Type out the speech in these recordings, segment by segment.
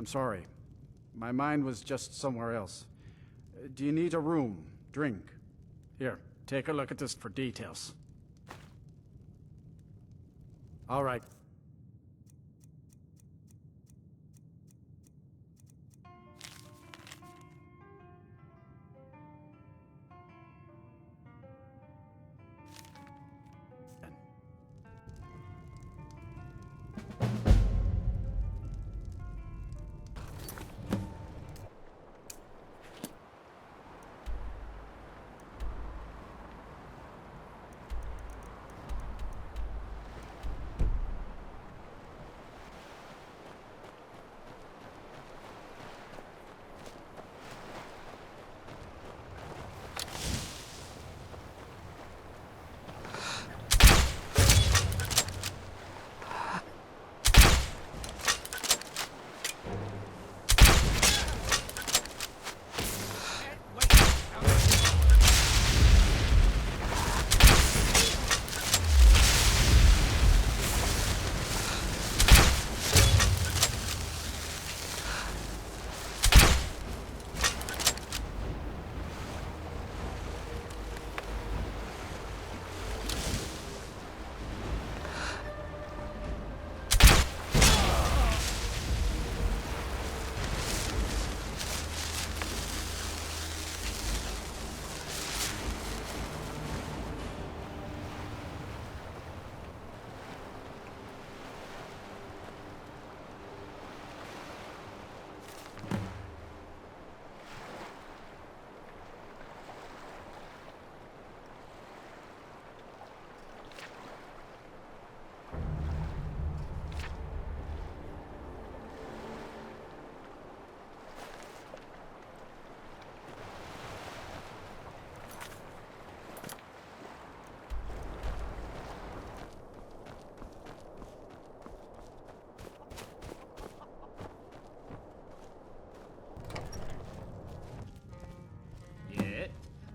I'm sorry. My mind was just somewhere else. Do you need a room? Drink? Here, take a look at this for details. All right.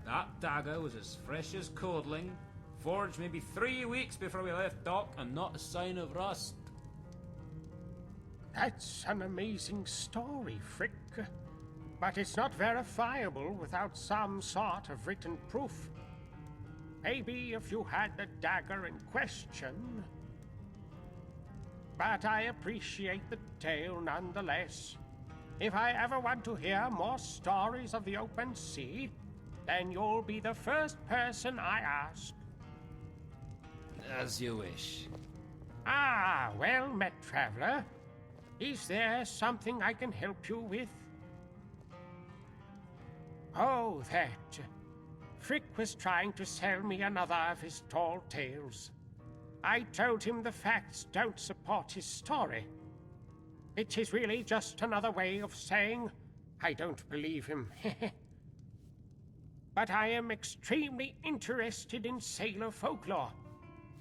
That dagger was as fresh as codling, forged maybe 3 weeks before we left dock, and not a sign of rust. That's an amazing story, Frick. But it's not verifiable without some sort of written proof. Maybe if you had the dagger in question. But I appreciate the tale nonetheless. If I ever want to hear more stories of the open sea, then you'll be the first person I ask. As you wish. Ah, well met, traveler. Is there something I can help you with? Oh, that. Frick was trying to sell me another of his tall tales. I told him the facts don't support his story. It is really just another way of saying I don't believe him. But I am extremely interested in sailor folklore.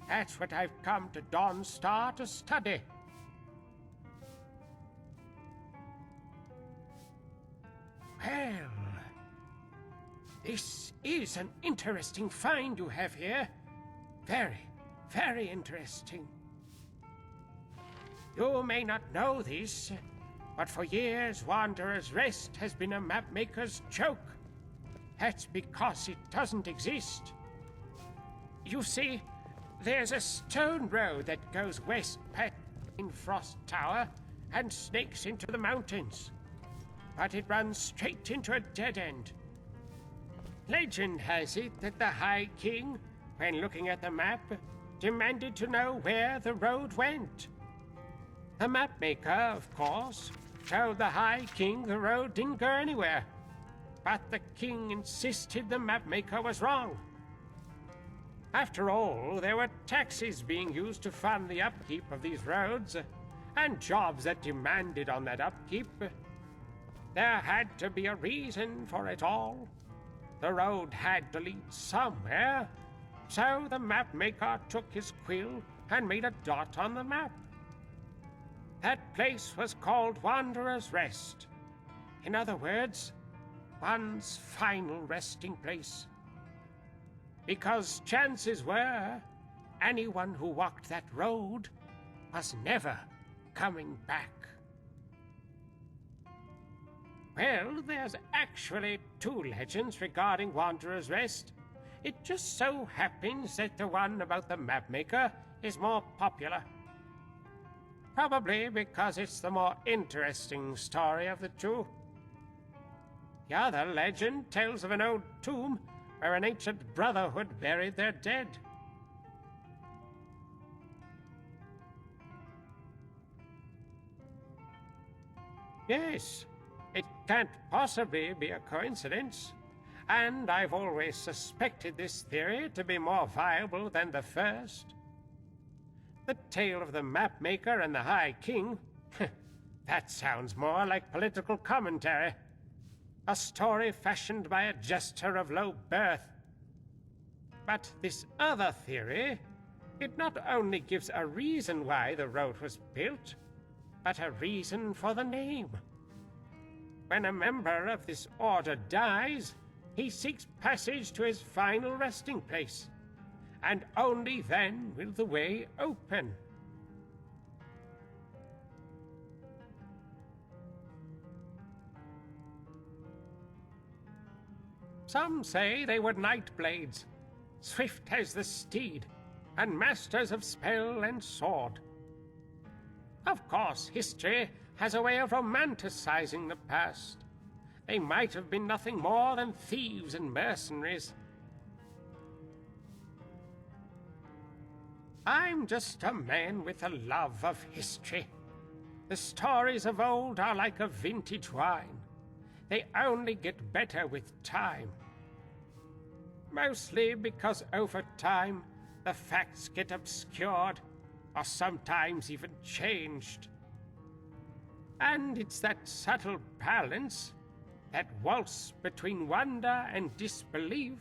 That's what I've come to Dawnstar to study. Well, this is an interesting find you have here. Very, very interesting. You may not know this, but for years Wanderer's Rest has been a mapmaker's joke. That's because it doesn't exist. You see, there's a stone road that goes west past Frost Tower and snakes into the mountains. But it runs straight into a dead end. Legend has it that the High King, when looking at the map, demanded to know where the road went. The mapmaker, of course, told the High King the road didn't go anywhere. But the king insisted the mapmaker was wrong. After all, there were taxes being used to fund the upkeep of these roads, and jobs that demanded on that upkeep. There had to be a reason for it all. The road had to lead somewhere, so the mapmaker took his quill and made a dot on the map. That place was called Wanderer's Rest. In other words, one's final resting place. Because chances were, anyone who walked that road was never coming back. Well, there's actually two legends regarding Wanderer's Rest. It just so happens that the one about the mapmaker is more popular. Probably because it's the more interesting story of the two. The other legend tells of an old tomb where an ancient brotherhood buried their dead. Yes, it can't possibly be a coincidence, and I've always suspected this theory to be more viable than the first. The tale of the mapmaker and the High King, that sounds more like political commentary. A story fashioned by a jester of low birth. But this other theory, it not only gives a reason why the road was built, but a reason for the name. When a member of this order dies, he seeks passage to his final resting place, and only then will the way open. Some say they were Nightblades, swift as the steed, and masters of spell and sword. Of course, history has a way of romanticizing the past. They might have been nothing more than thieves and mercenaries. I'm just a man with a love of history. The stories of old are like a vintage wine. They only get better with time. Mostly because over time, the facts get obscured, or sometimes even changed. And it's that subtle balance, that waltz between wonder and disbelief,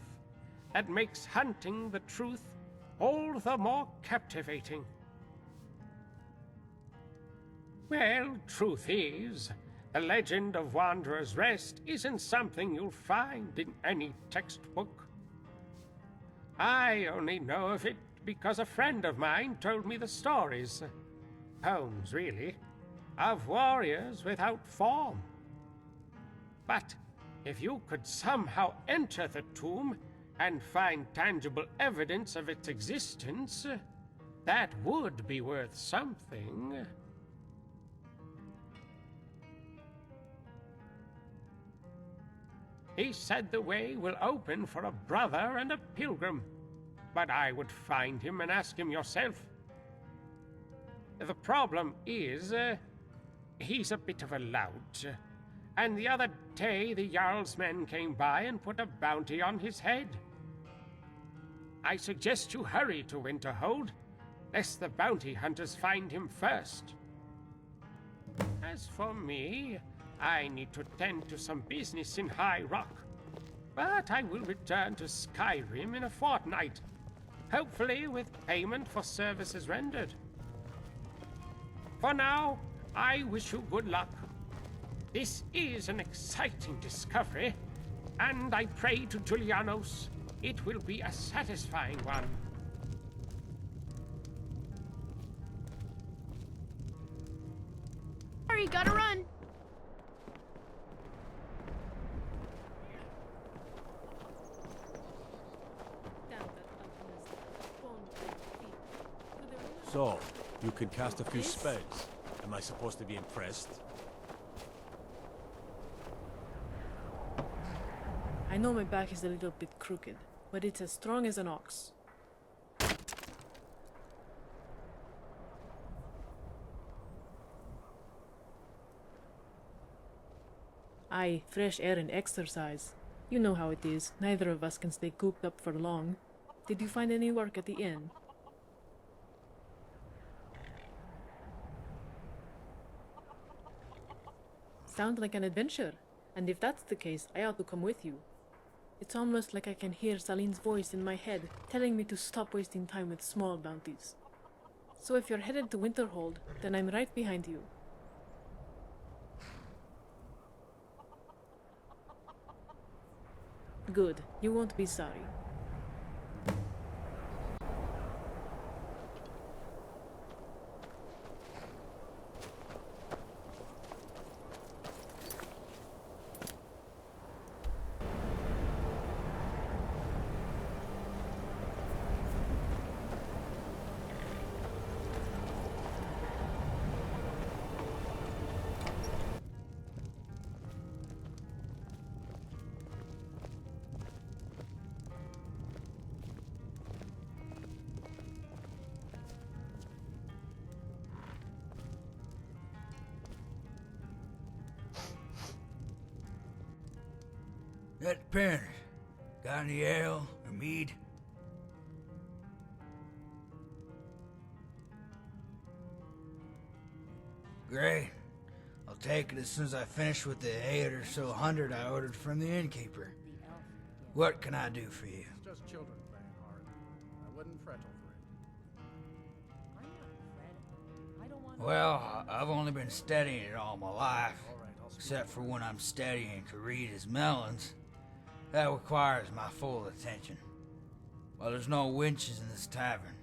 that makes hunting the truth all the more captivating. Well, truth is, the legend of Wanderer's Rest isn't something you'll find in any textbook. I only know of it because a friend of mine told me the stories, poems really, of warriors without form. But if you could somehow enter the tomb and find tangible evidence of its existence, that would be worth something. He said the way will open for a brother and a pilgrim, but I would find him and ask him yourself. The problem is, he's a bit of a lout, and the other day the Jarl's men came by and put a bounty on his head. I suggest you hurry to Winterhold, lest the bounty hunters find him first. As for me, I need to tend to some business in High Rock, but I will return to Skyrim in a fortnight, hopefully with payment for services rendered. For now, I wish you good luck. This is an exciting discovery, and I pray to Julianos it will be a satisfying one. Hurry, gotta run! So, you can cast a few spells. Am I supposed to be impressed? I know my back is a little bit crooked, but it's as strong as an ox. Aye, fresh air and exercise. You know how it is. Neither of us can stay cooped up for long. Did you find any work at the inn? Sounds like an adventure, and if that's the case, I ought to come with you. It's almost like I can hear Salene's voice in my head, telling me to stop wasting time with small bounties. So if you're headed to Winterhold, then I'm right behind you. Good, you won't be sorry. That depends. Got any ale or mead? Great. I'll take it as soon as I finish with the 8 or so hundred I ordered from the innkeeper. What can I do for you? It's just children playing hard. I wouldn't fret over it. I'm not fretting. I don't want. Well, I've only been studying it all my life, All right, I'll speak. except for when I'm studying Karita's melons. That requires my full attention. Well, there's no winches in this tavern.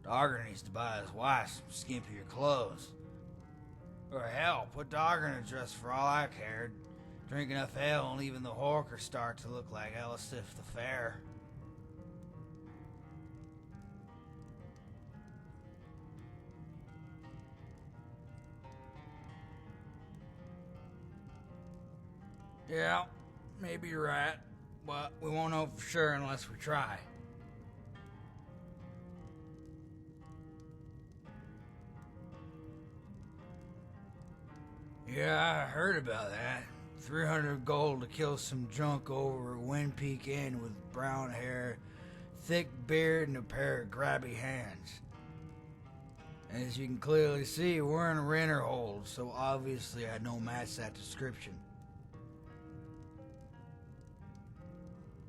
Dogger needs to buy his wife some skimpier clothes. Or hell, put Dogger in a dress for all I cared. Drink enough ale and even the hawker start to look like Elisif the Fair. Yeah, maybe you're right, but we won't know for sure unless we try. Yeah, I heard about that. 300 gold to kill some drunk over at Wind Peak Inn with brown hair, thick beard, and a pair of grabby hands. As you can clearly see, we're in a renter hold, so obviously I don't match that description.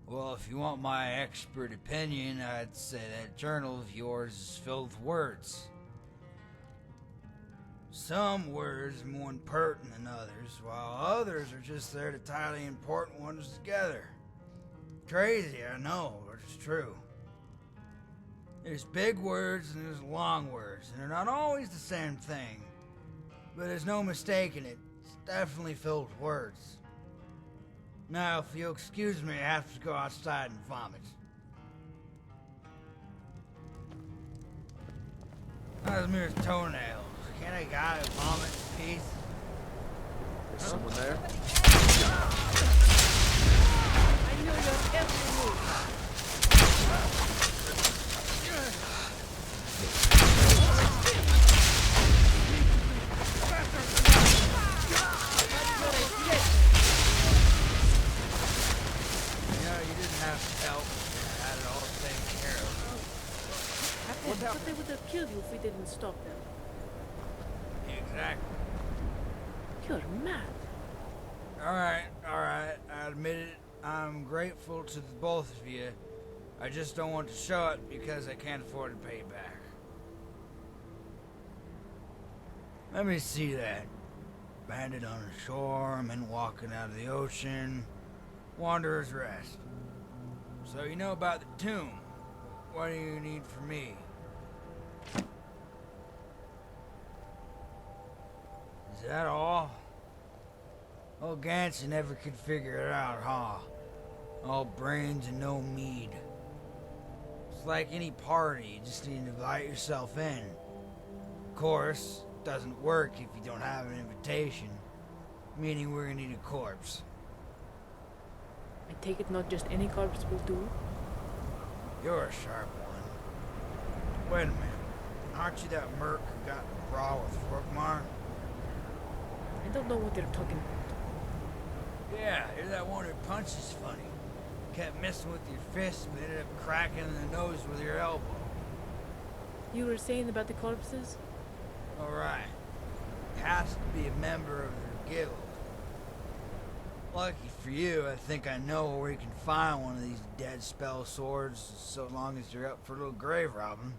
Well, if you want my expert opinion, I'd say that journal of yours is filled with words. Some words are more important than others, while others are just there to tie the important ones together. Crazy, I know, but it's true. There's big words and there's long words, and they're not always the same thing. But there's no mistaking it. It's definitely filled with words. Now, if you'll excuse me, I have to go outside and vomit. Those mere toenails. Can't a guy vomit in peace? Is someone there? I know your every move. You didn't have to help. I had it all taken care of. But they would have killed you if we didn't stop them. Exactly. You're mad. Alright. I admit it. I'm grateful to the both of you. I just don't want to show it because I can't afford to pay back. Let me see that. Bandit on the shore, men walking out of the ocean. Wanderer's Rest. So you know about the tomb. What do you need from me? Is that all? Old Gansey never could figure it out, huh? All brains and no mead. It's like any party, you just need to invite yourself in. Of course, it doesn't work if you don't have an invitation, meaning we're gonna need a corpse. I take it not just any corpse will do. You're a sharp one. Wait a minute. Aren't you that merc who got in the brawl with Forkmar? I don't know what you're talking about. Yeah, you're that one who punches funny. Kept messing with your fist, but ended up cracking in the nose with your elbow. You were saying about the corpses? Alright. Has to be a member of their guild. Lucky for you, I think I know where you can find one of these dead spell swords, so long as you're up for a little grave robbing.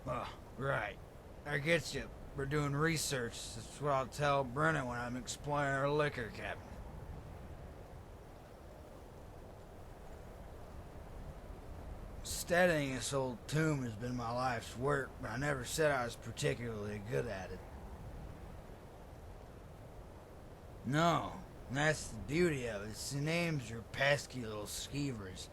Oh, right. I get you. We're doing research. That's what I'll tell Brennan when I'm exploring our liquor cabinet. Studying this old tomb has been my life's work, but I never said I was particularly good at it. No, and that's the beauty of it. It's the names your pesky little skeevers.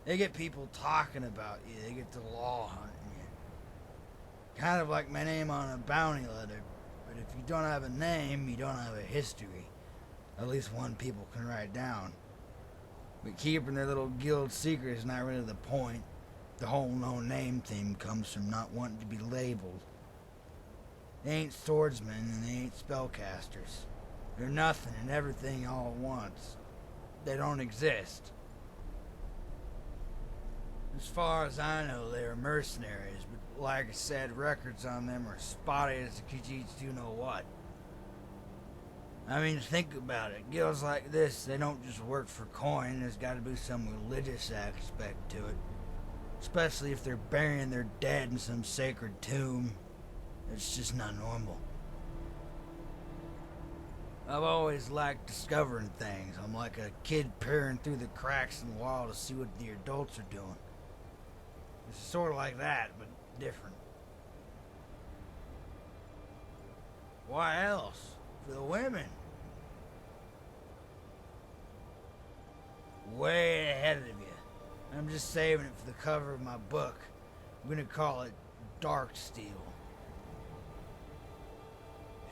They get people talking about you. They get the law hunting you. Kind of like my name on a bounty letter, but if you don't have a name, you don't have a history. At least one people can write down. But keeping their little guild secret is not really the point. The whole no-name theme comes from not wanting to be labeled. They ain't swordsmen and they ain't spellcasters. They're nothing and everything all at once. They don't exist. As far as I know, they are mercenaries, but like I said, records on them are spotty as the Khajiits do know what. I mean, think about it. Guilds like this, they don't just work for coin. There's got to be some religious aspect to it. Especially if they're burying their dead in some sacred tomb. It's just not normal. I've always liked discovering things. I'm like a kid peering through the cracks in the wall to see what the adults are doing. It's sort of like that, but different. Why else? For the women. Way ahead of you. I'm just saving it for the cover of my book. I'm gonna call it Darkened Steel.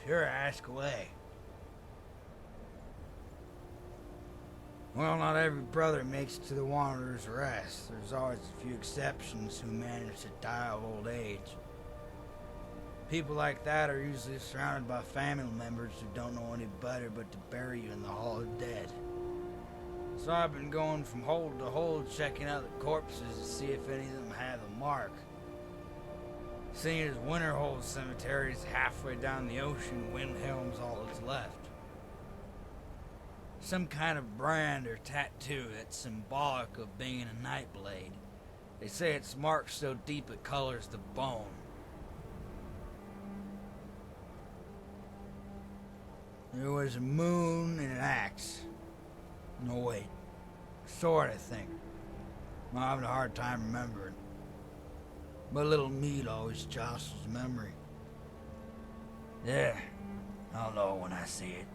Sure, ask away. Well, not every brother makes it to the Wanderer's Rest. There's always a few exceptions who manage to die of old age. People like that are usually surrounded by family members who don't know any better but to bury you in the Hall of Dead. So I've been going from hold to hold checking out the corpses to see if any of them have a mark. Seeing as Winterhold Cemetery is halfway down the ocean, Windhelm's all that's left. Some kind of brand or tattoo that's symbolic of being a Nightblade. They say it's marked so deep it colors the bone. There was a moon and an axe. No, wait. Sword, I think. I'm having a hard time remembering. But little meat always jostles memory. Yeah, I'll know when I see it.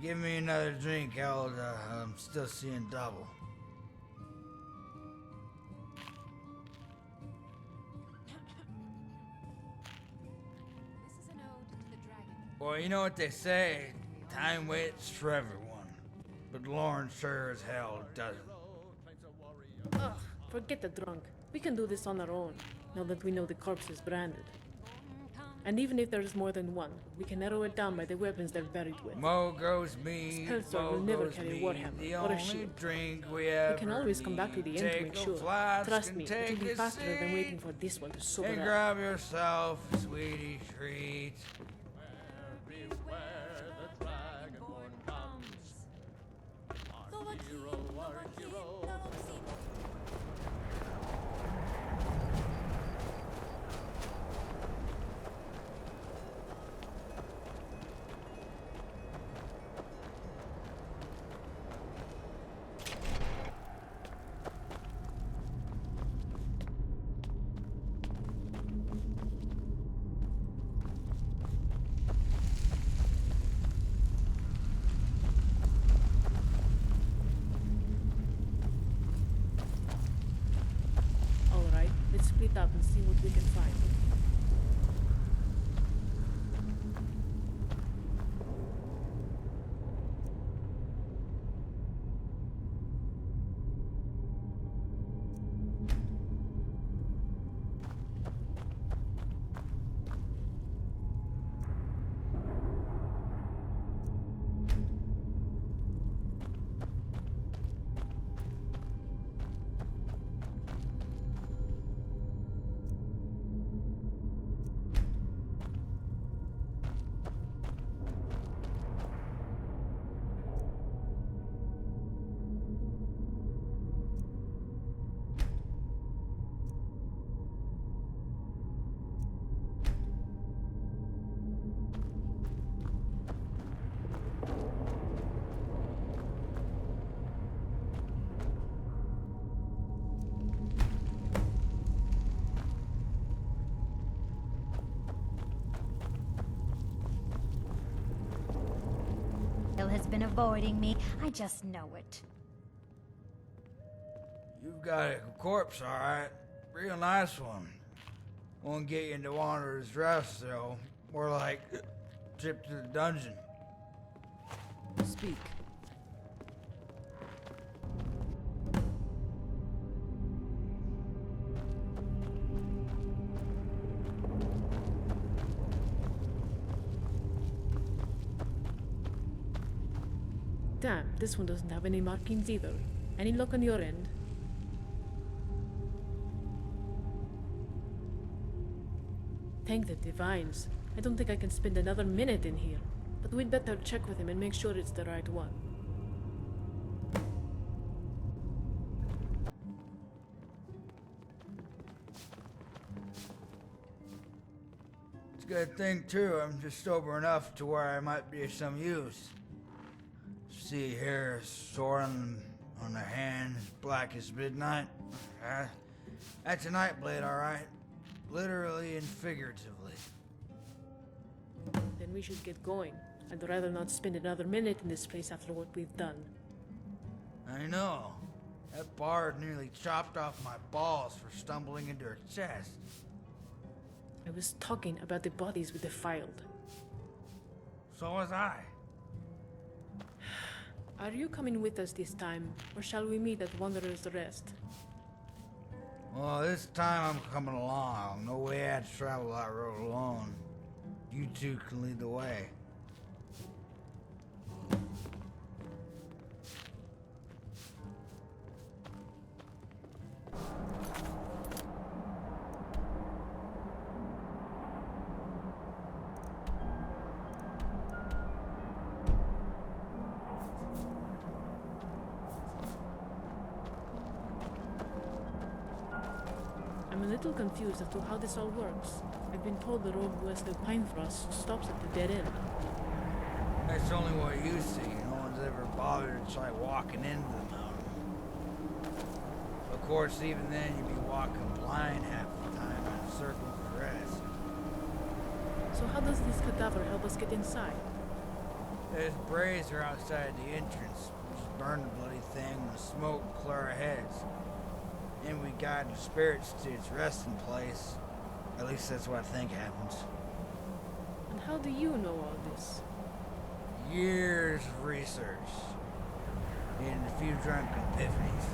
Give me another drink, Elder. I'm still seeing double. This is an ode to the dragon. Well, you know what they say, time waits for everyone. But Lauren sure as hell doesn't. Ugh, forget the drunk. We can do this on our own, now that we know the corpse is branded. And even if there's more than one, we can narrow it down by the weapons they're buried with. Mo goes me, Spellsword will never carry a warhammer the or a only shield. drink we ever We can always come back to the end to make sure. Trust me, it'll be faster than waiting for this one to sober and up. grab yourself a sweetie treat. Everywhere the dragonborn comes. Our hero, loves him. Alright, let's split up and see what we can find. has been avoiding me. I just know it. You've got a corpse, alright. Real nice one. Won't get you into Wanderer's Rest, though. More like trip to the dungeon. Speak. Damn, this one doesn't have any markings either. Any luck on your end? Thank the divines. I don't think I can spend another minute in here. But we'd better check with him and make sure it's the right one. It's a good thing, too. I'm just sober enough to where I might be of some use. See here, sore on the hands, black as midnight. That's a nightblade, alright. Literally and figuratively. Then we should get going. I'd rather not spend another minute in this place after what we've done. I know. That bard nearly chopped off my balls for stumbling into her chest. I was talking about the bodies we defiled. So was I. Are you coming with us this time, or shall we meet at Wanderer's Rest? Well, this time I'm coming along. No way I'd travel that road alone. You two can lead the way. I'm a little confused as to how this all works. I've been told the road west of Pine Frost stops at the dead end. That's only what you see. No one's ever bothered to try walking into the mountain. Of course, even then you'd be walking blind half the time in a circle for rest. So how does this cadaver help us get inside? There's a brazier outside the entrance. Just burn the bloody thing with smoke clear our heads. And we guide the spirits to its resting place. At least that's what I think happens. And how do you know all this? Years of research. And a few drunken epiphanies.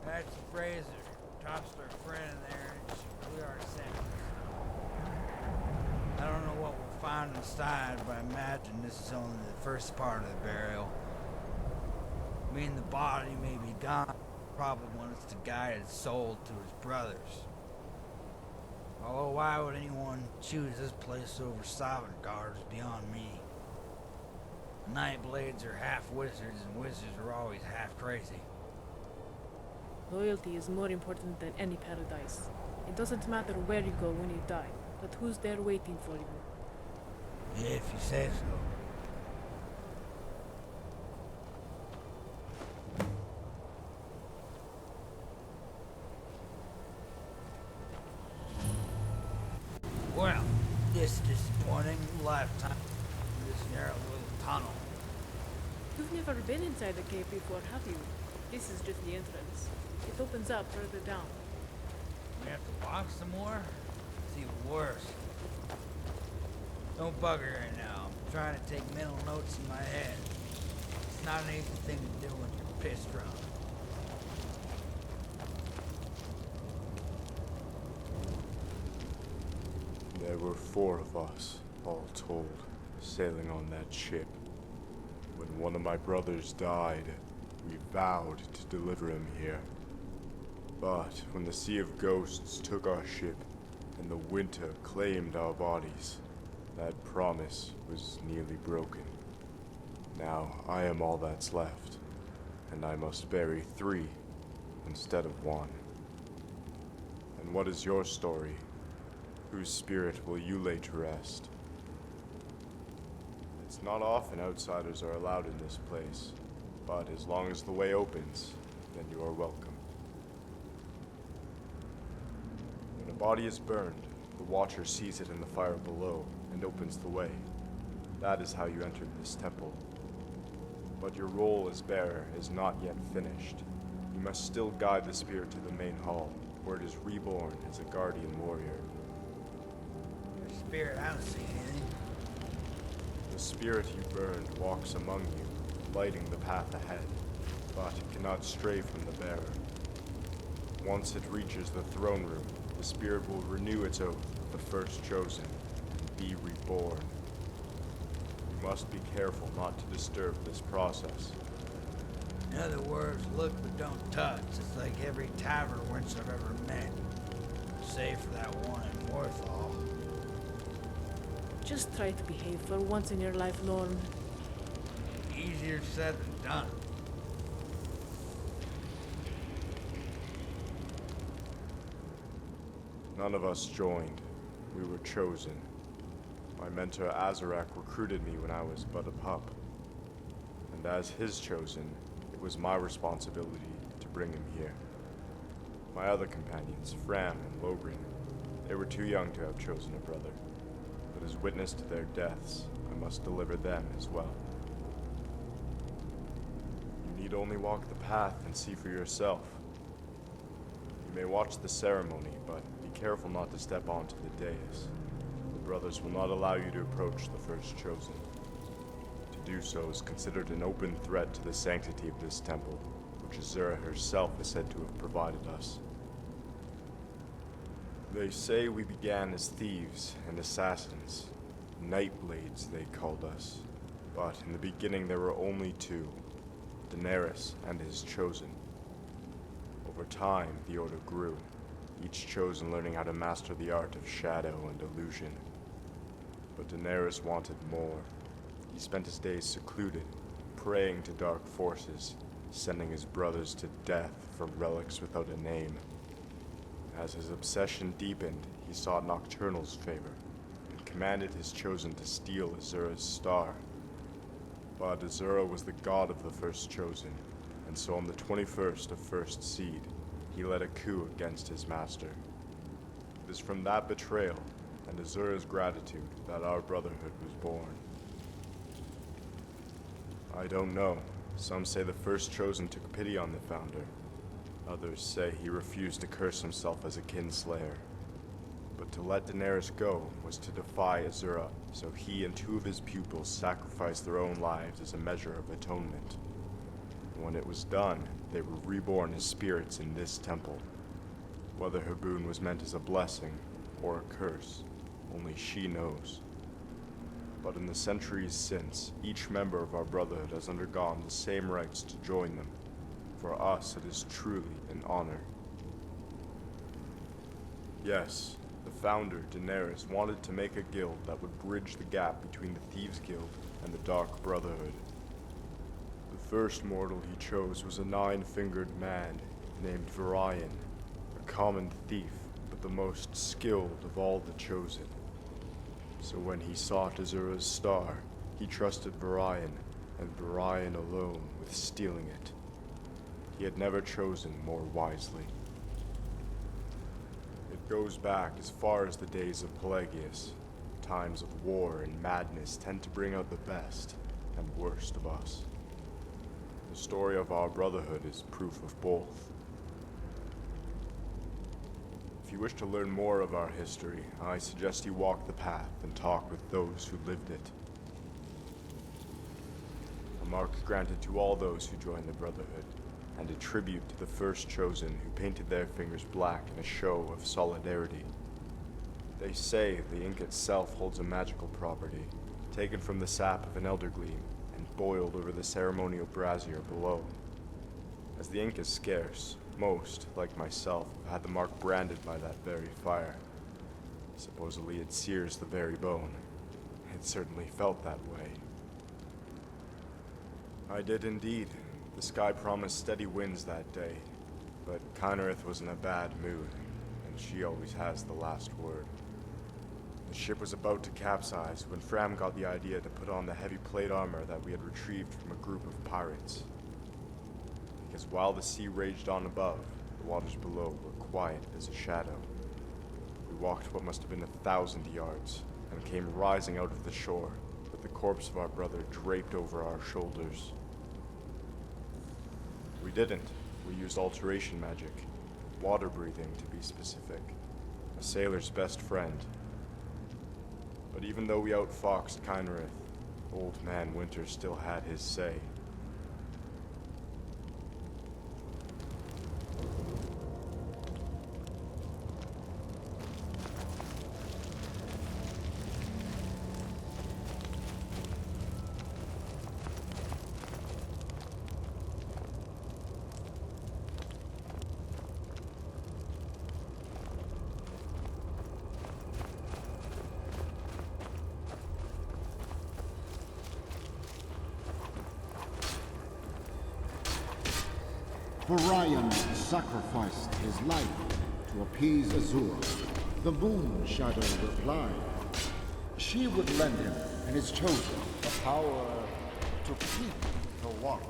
That's the Fraser. Tossed our friend in there and she blew our samples. I don't know what we'll find inside, but I imagine this is only the first part of the burial. I mean, the body may be gone. Probably wants to guide its soul to his brothers. Although why would anyone choose this place over Sovereign Guards beyond me? Nightblades are half wizards and wizards are always half crazy. Loyalty is more important than any paradise. It doesn't matter where you go when you die, but who's there waiting for you. If you say so. Well, this is disappointing. Lifetime in this narrow little tunnel. You've never been inside the cave before, have you? This is just the entrance. It opens up further down. We have to walk some more? It's even worse. Don't bugger right now. I'm trying to take mental notes in my head. It's not an easy thing to do when you're pissed drunk. There were 4 of us, all told. sailing on that ship. When one of my brothers died, we vowed to deliver him here. But when the Sea of Ghosts took our ship, and the winter claimed our bodies, that promise was nearly broken. Now I am all that's left, and I must bury 3 instead of 1. And what is your story? Whose spirit will you lay to rest? It's not often outsiders are allowed in this place, but as long as the way opens, then you are welcome. When a body is burned, the Watcher sees it in the fire below and opens the way. That is how you entered this temple. But your role as bearer is not yet finished. You must still guide the spirit to the main hall, where it is reborn as a guardian warrior. Your spirit, I don't see anything. The spirit you burned walks among you, lighting the path ahead, but it cannot stray from the bearer. Once it reaches the throne room, the spirit will renew its oath of the first chosen and be reborn. You must be careful not to disturb this process. In other words, look but don't touch. It's like every tavern wench I've ever met. Save for that one in Warthall. Just try to behave for once in your life, Norm. Easier said than done. None of us joined. We were chosen. My mentor Azarak recruited me when I was but a pup. And as his chosen, it was my responsibility to bring him here. My other companions, Fram and Logrin, they were too young to have chosen a brother. But as witness to their deaths, I must deliver them as well. You need only walk the path and see for yourself. You may watch the ceremony, but be careful not to step onto the dais. The brothers will not allow you to approach the first chosen. To do so is considered an open threat to the sanctity of this temple, which Azura herself is said to have provided us. They say we began as thieves and assassins. Nightblades, they called us. But in the beginning there were only 2, Daenerys and his chosen. Over time, the order grew, each chosen learning how to master the art of shadow and illusion. But Daenerys wanted more. He spent his days secluded, praying to dark forces, sending his brothers to death for relics without a name. As his obsession deepened, he sought Nocturnal's favor, and commanded his chosen to steal Azura's star. But Azura was the god of the first chosen, and so on the 21st of First Seed, he led a coup against his master. It is from that betrayal and Azura's gratitude that our brotherhood was born. I don't know. Some say the first chosen took pity on the founder. Others say he refused to curse himself as a kinslayer. But to let Daenerys go was to defy Azura, so he and 2 of his pupils sacrificed their own lives as a measure of atonement. When it was done, they were reborn as spirits in this temple. Whether her boon was meant as a blessing or a curse, only she knows. But in the centuries since, each member of our brotherhood has undergone the same rites to join them. For us, it is truly an honor. Yes, the founder, Daenerys, wanted to make a guild that would bridge the gap between the Thieves' Guild and the Dark Brotherhood. The first mortal he chose was a 9-fingered man named Varian, a common thief, but the most skilled of all the chosen. So when he sought Azura's star, he trusted Varian, and Varian alone, with stealing it. He had never chosen more wisely. It goes back as far as the days of Pelagius. Times of war and madness tend to bring out the best and worst of us. The story of our brotherhood is proof of both. If you wish to learn more of our history, I suggest you walk the path and talk with those who lived it. A mark granted to all those who join the Brotherhood, and a tribute to the first chosen who painted their fingers black in a show of solidarity. They say the ink itself holds a magical property, taken from the sap of an eldergleam and boiled over the ceremonial brazier below. As the ink is scarce, most, like myself, have had the mark branded by that very fire. Supposedly it sears the very bone. It certainly felt that way. I did indeed. The sky promised steady winds that day, but Kynareth was in a bad mood, and she always has the last word. The ship was about to capsize when Fram got the idea to put on the heavy plate armor that we had retrieved from a group of pirates. Because while the sea raged on above, the waters below were quiet as a shadow. We walked what must have been 1,000 yards, and came rising out of the shore, with the corpse of our brother draped over our shoulders. We didn't. We used alteration magic. Water breathing, to be specific. A sailor's best friend. But even though we outfoxed Kynareth, Old Man Winter still had his say. Orion sacrificed his life to appease Azura. The Moon Shadow replied. She would lend him and his chosen the power to keep the watch.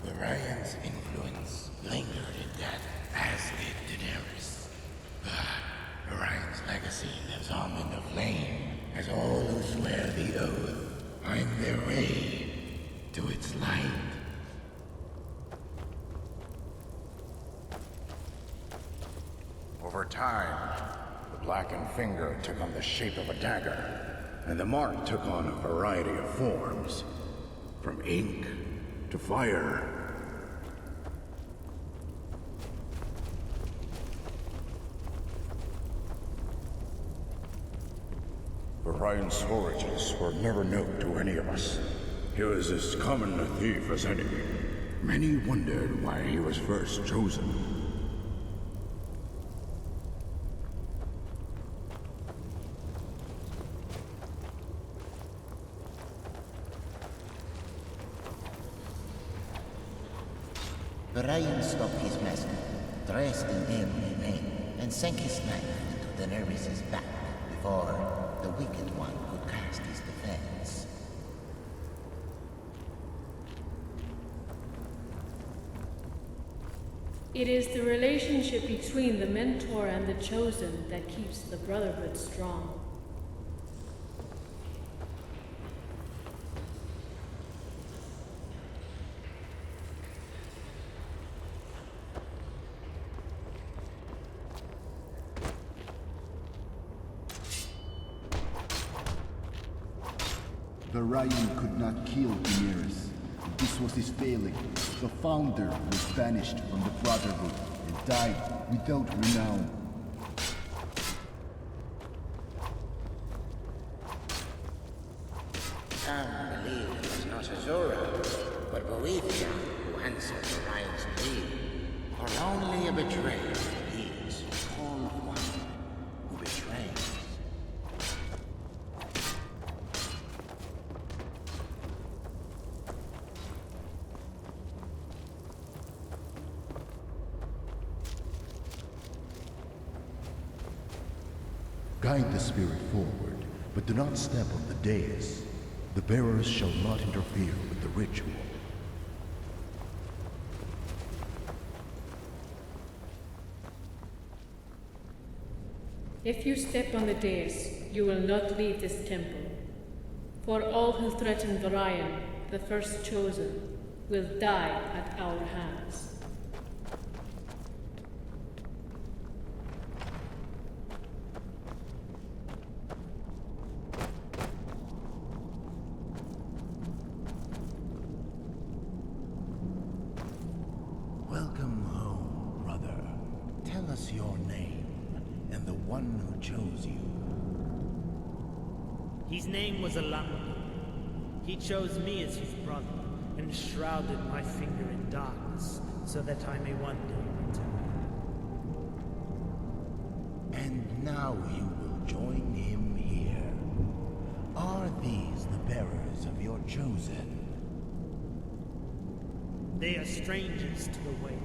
Orion's influence lingered in death, as did Daenerys. But Orion's legacy lives on in the flame, as all who swear the oath find their way to its light. Over time, the blackened finger took on the shape of a dagger, and the mark took on a variety of forms, from ink to fire. Orion's origins were never known to any of us. He was as common a thief as any. Many wondered why he was first chosen. Orion stopped his master, dressed in every name, and sank his knife into Daenerys' back before the Wicked One could cast his defense. It is the relationship between the mentor and the chosen that keeps the Brotherhood strong. Orion could not kill Daenerys. This was his failing. The founder was banished from the Brotherhood and died without renown. Some believe it was not Azura, but Boethia who answered Orion's plea. For only a betrayer leads called one who betrays. Guide the spirit forward, but do not step on the dais. The bearers shall not interfere with the ritual. If you step on the dais, you will not leave this temple. For all who threaten Orion, the first chosen, will die at our hands. Welcome home, brother. Tell us your name. and the one who chose you. His name was Alando. He chose me as his brother, and shrouded my finger in darkness, so that I may one day return. And now you will join him here. Are these the bearers of your chosen? They are strangers to the way,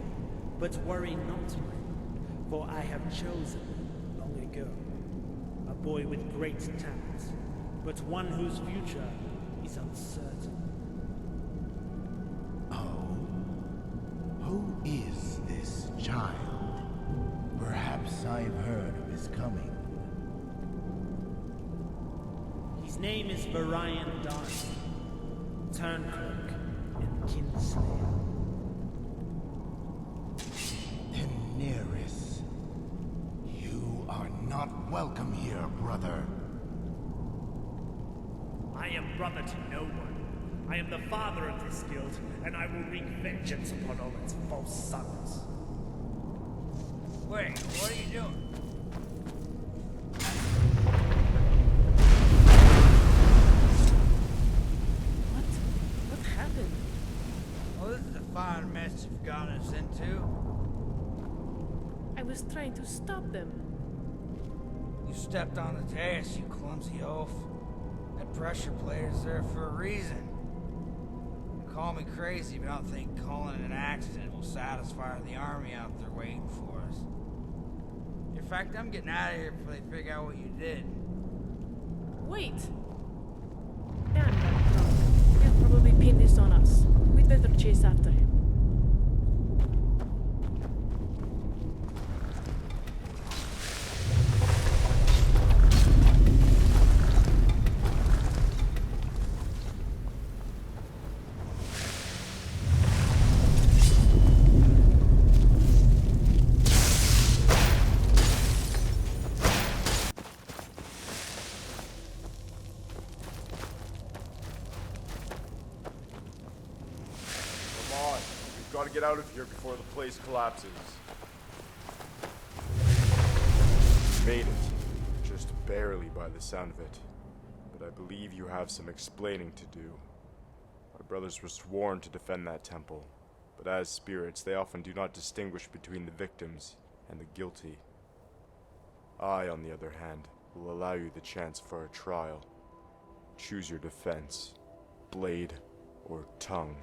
but worry not, friend, for I have chosen long ago. A boy with great talent, but one whose future is uncertain. Oh? Who is this child? Perhaps I've heard of his coming. His name is Varian Darcy, Turncloak and Kinslayer. Daenerys, you are not welcome here, brother. I am brother to no one. I am the father of this guild, and I will wreak vengeance upon all its false sons. Wait, what are you doing? What happened? Oh, this is a fine mess you've gotten us into. I was trying to stop them. You stepped on the dash, you clumsy oaf. That pressure plate is there for a reason. Call me crazy, but I don't think calling it an accident will satisfy the army out there waiting for us. In fact, I'm getting out of here before they figure out what you did. Wait! Damn that drunk. He'll probably pin this on us. We'd better chase after him. Gotta get out of here before the place collapses. Made it. Just barely by the sound of it. But I believe you have some explaining to do. My brothers were sworn to defend that temple, but as spirits, they often do not distinguish between the victims and the guilty. I, on the other hand, will allow you the chance for a trial. Choose your defense, blade or tongue.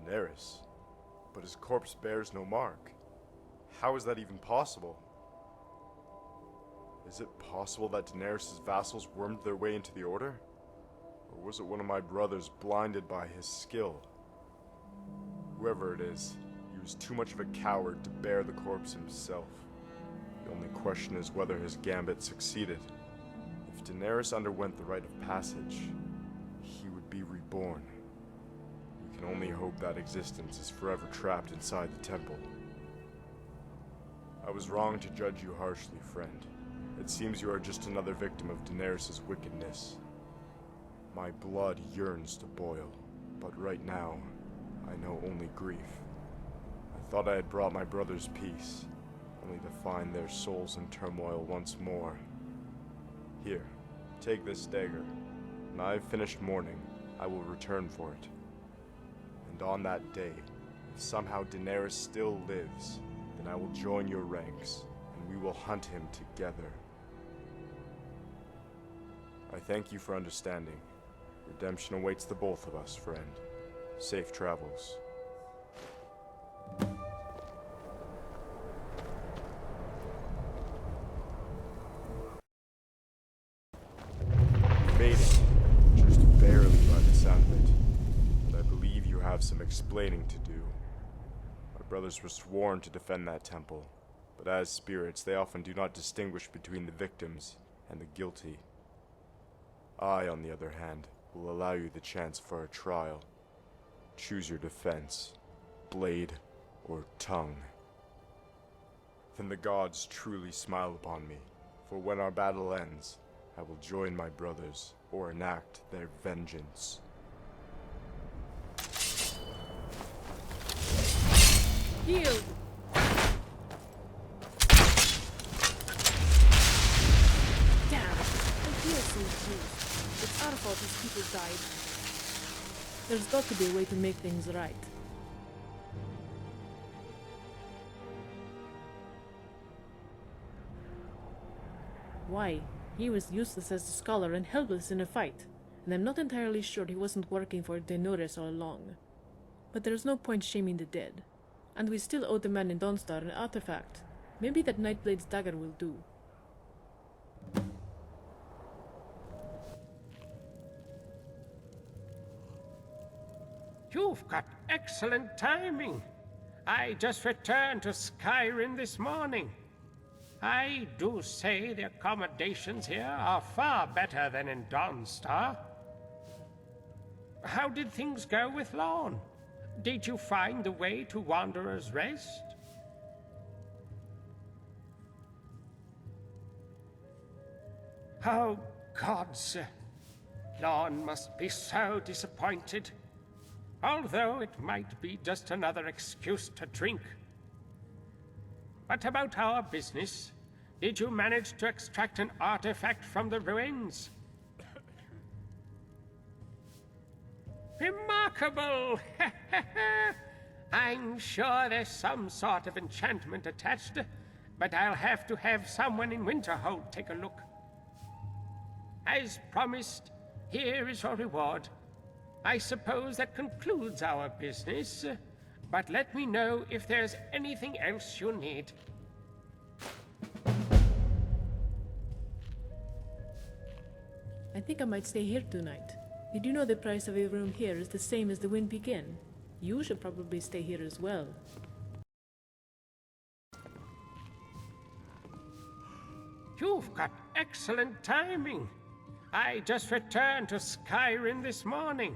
Daenerys, but his corpse bears no mark. How is that even possible? Is it possible that Daenerys' vassals wormed their way into the Order? Or was it one of my brothers blinded by his skill? Whoever it is, he was too much of a coward to bear the corpse himself. The only question is whether his gambit succeeded. If Daenerys underwent the rite of passage, he would be reborn. We can only hope that existence is forever trapped inside the temple. I was wrong to judge you harshly, friend. It seems you are just another victim of Daenerys' wickedness. My blood yearns to boil, but right now, I know only grief. I thought I had brought my brothers peace, only to find their souls in turmoil once more. Here, take this dagger. When I have finished mourning, I will return for it. And on that day, if somehow Daenerys still lives, then I will join your ranks, and we will hunt him together. I thank you for understanding. Redemption awaits the both of us, friend. Safe travels. Made it. Just barely by the sound of it. But I believe you have some explaining to do. My brothers were sworn to defend that temple, but as spirits, they often do not distinguish between the victims and the guilty. I, on the other hand, will allow you the chance for a trial. Choose your defense, blade or tongue. Then the gods truly smile upon me, for when our battle ends, I will join my brothers or enact their vengeance. Yield! fault his people died. There's got to be a way to make things right. Why? He was useless as a scholar and helpless in a fight, and I'm not entirely sure he wasn't working for Daenerys all along. But there's no point shaming the dead. And we still owe the man in Dawnstar an artifact. Maybe that Nightblade's dagger will do. You've got excellent timing. I just returned to Skyrim this morning. I do say the accommodations here are far better than in Dawnstar. How did things go with Lorne? Did you find the way to Wanderer's Rest? Oh, gods! Lorne must be so disappointed. Although it might be just another excuse to drink. What about our business? Did you manage to extract an artifact from the ruins? Remarkable! I'm sure there's some sort of enchantment attached, but I'll have to have someone in Winterhold take a look. As promised, here is your reward. I suppose that concludes our business, but let me know if there's anything else you need. I think I might stay here tonight. Did you know the price of a room here is the same as the Wind Begin? You should probably stay here as well. You've got excellent timing. I just returned to Skyrim this morning.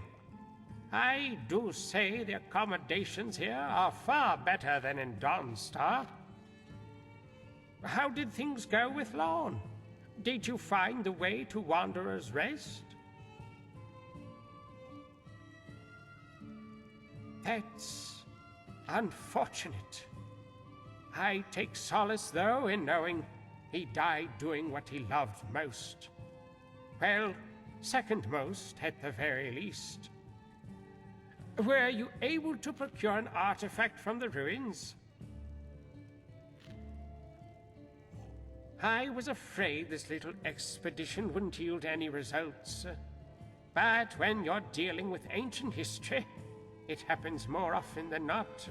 I do say the accommodations here are far better than in Dawnstar. How did things go with Lorne? Did you find the way to Wanderer's Rest? That's unfortunate. I take solace, though, in knowing he died doing what he loved most. Well, second most, at the very least. Were you able to procure an artifact from the ruins? I was afraid this little expedition wouldn't yield any results. But when you're dealing with ancient history, it happens more often than not.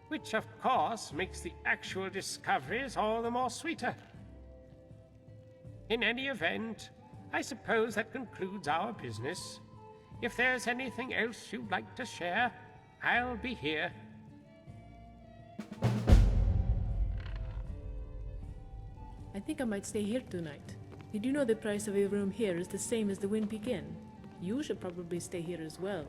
Which, of course, makes the actual discoveries all the more sweeter. In any event, I suppose that concludes our business. If there's anything else you'd like to share, I'll be here. I think I might stay here tonight. Did you know the price of a room here is the same as the Wind Begin? You should probably stay here as well.